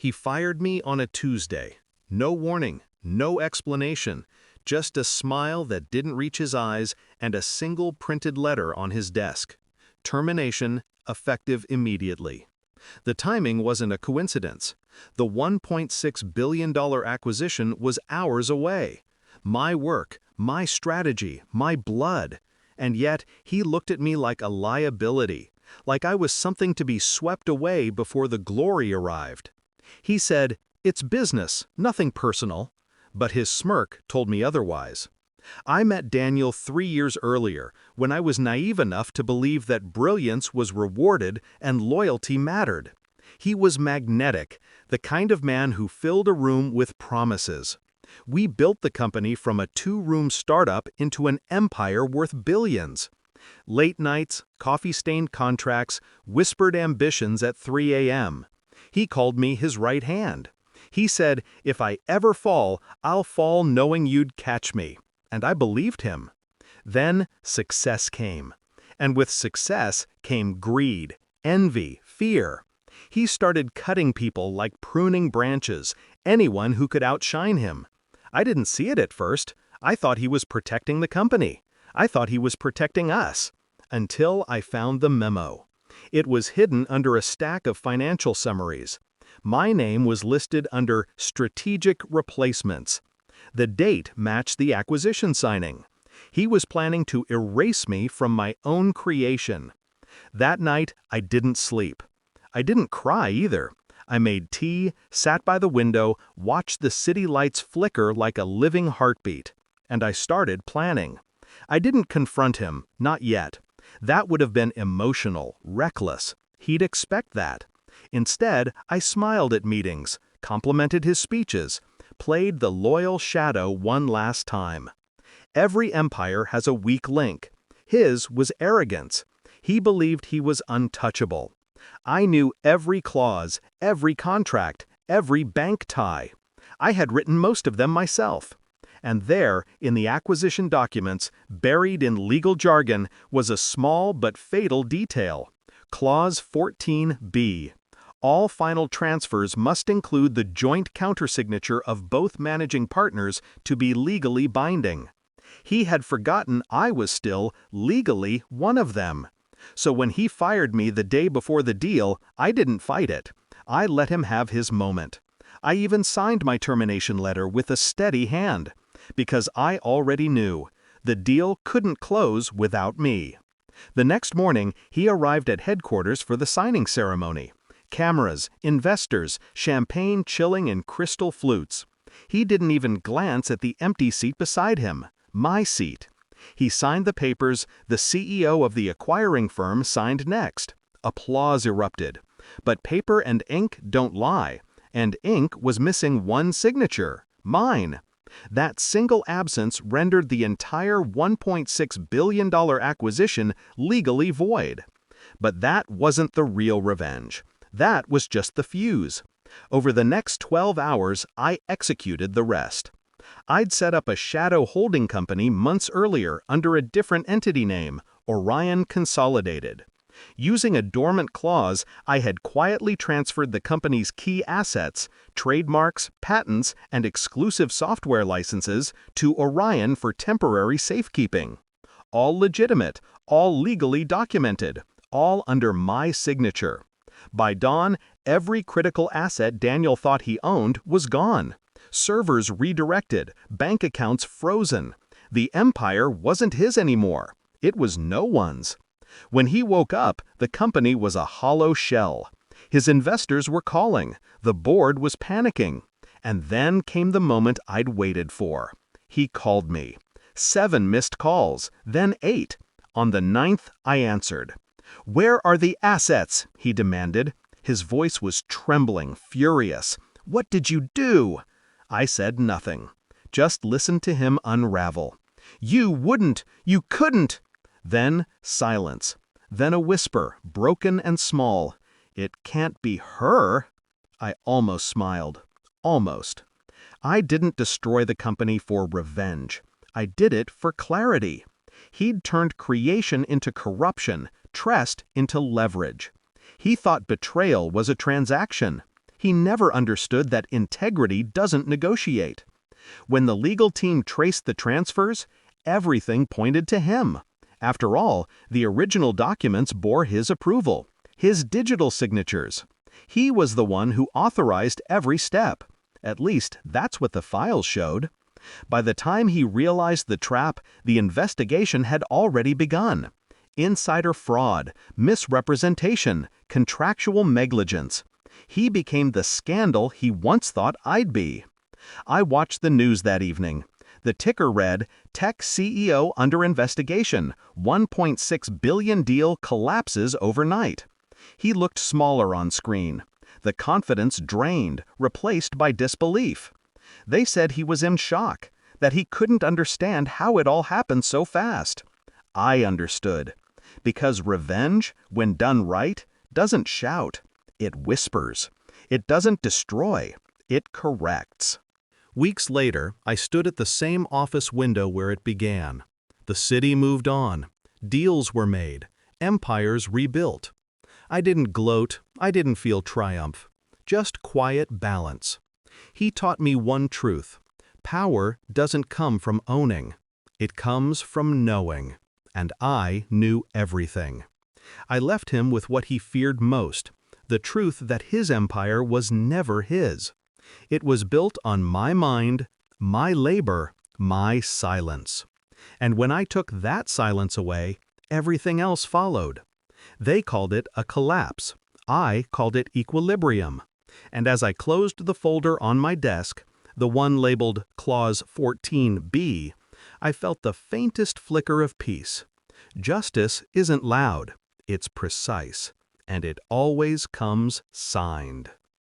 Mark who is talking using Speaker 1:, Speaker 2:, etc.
Speaker 1: He fired me on a Tuesday. No warning, no explanation, just a smile that didn't reach his eyes and a single printed letter on his desk. Termination, effective immediately. The timing wasn't a coincidence. The $1.6 billion acquisition was hours away. My work, my strategy, my blood. And yet, he looked at me like a liability, like I was something to be swept away before the glory arrived. He said, "It's business, nothing personal," but his smirk told me otherwise. I met Daniel 3 years earlier, when I was naive enough to believe that brilliance was rewarded and loyalty mattered. He was magnetic, the kind of man who filled a room with promises. We built the company from a 2-room startup into an empire worth billions. Late nights, coffee-stained contracts, whispered ambitions at 3 a.m. He called me his right hand. He said, "If I ever fall, I'll fall knowing you'd catch me." And I believed him. Then success came. And with success came greed, envy, fear. He started cutting people like pruning branches, anyone who could outshine him. I didn't see it at first. I thought he was protecting the company. I thought he was protecting us. Until I found the memo. It was hidden under a stack of financial summaries. My name was listed under strategic replacements. The date matched the acquisition signing. He was planning to erase me from my own creation. That night, I didn't sleep. I didn't cry either. I made tea, sat by the window, watched the city lights flicker like a living heartbeat. And I started planning. I didn't confront him, not yet. That would have been emotional, reckless. He'd expect that. Instead, I smiled at meetings, complimented his speeches, played the loyal shadow one last time. Every empire has a weak link. His was arrogance. He believed he was untouchable. I knew every clause, every contract, every bank tie. I had written most of them myself. And there, in the acquisition documents, buried in legal jargon, was a small but fatal detail. Clause 14B. All final transfers must include the joint countersignature of both managing partners to be legally binding. He had forgotten I was still, legally, one of them. So when he fired me the day before the deal, I didn't fight it. I let him have his moment. I even signed my termination letter with a steady hand, because I already knew the deal couldn't close without me. The next morning, he arrived at headquarters for the signing ceremony. Cameras, investors, champagne chilling in crystal flutes. He didn't even glance at the empty seat beside him, my seat. He signed the papers, the CEO of the acquiring firm signed next. Applause erupted. But paper and ink don't lie, and ink was missing one signature, mine. That single absence rendered the entire $1.6 billion acquisition legally void. But that wasn't the real revenge. That was just the fuse. Over the next 12 hours, I executed the rest. I'd set up a shadow holding company months earlier under a different entity name, Orion Consolidated. Using a dormant clause, I had quietly transferred the company's key assets, trademarks, patents, and exclusive software licenses to Orion for temporary safekeeping. All legitimate, all legally documented, all under my signature. By dawn, every critical asset Daniel thought he owned was gone. Servers redirected, bank accounts frozen. The empire wasn't his anymore. It was no one's. When he woke up, the company was a hollow shell. His investors were calling. The board was panicking. And then came the moment I'd waited for. He called me. 7 missed calls, then 8. On the 9th, I answered. "Where are the assets?" he demanded. His voice was trembling, furious. "What did you do?" I said nothing. Just listened to him unravel. "You wouldn't! You couldn't!" Then silence. Then a whisper, broken and small. "It can't be her." I almost smiled. Almost. I didn't destroy the company for revenge. I did it for clarity. He'd turned creation into corruption, trust into leverage. He thought betrayal was a transaction. He never understood that integrity doesn't negotiate. When the legal team traced the transfers, everything pointed to him. After all, the original documents bore his approval, his digital signatures. He was the one who authorized every step. At least, that's what the files showed. By the time he realized the trap, the investigation had already begun. Insider fraud, misrepresentation, contractual negligence. He became the scandal he once thought I'd be. I watched the news that evening. The ticker read, "Tech CEO under investigation. $1.6 billion deal collapses overnight." He looked smaller on screen. The confidence drained, replaced by disbelief. They said he was in shock, that he couldn't understand how it all happened so fast. I understood. Because revenge, when done right, doesn't shout. It whispers. It doesn't destroy. It corrects. Weeks later, I stood at the same office window where it began. The city moved on. Deals were made. Empires rebuilt. I didn't gloat. I didn't feel triumph. Just quiet balance. He taught me one truth. Power doesn't come from owning. It comes from knowing. And I knew everything. I left him with what he feared most, the truth that his empire was never his. It was built on my mind, my labor, my silence. And when I took that silence away, everything else followed. They called it a collapse. I called it equilibrium. And as I closed the folder on my desk, the one labeled Clause 14B, I felt the faintest flicker of peace. Justice isn't loud, it's precise, and it always comes signed.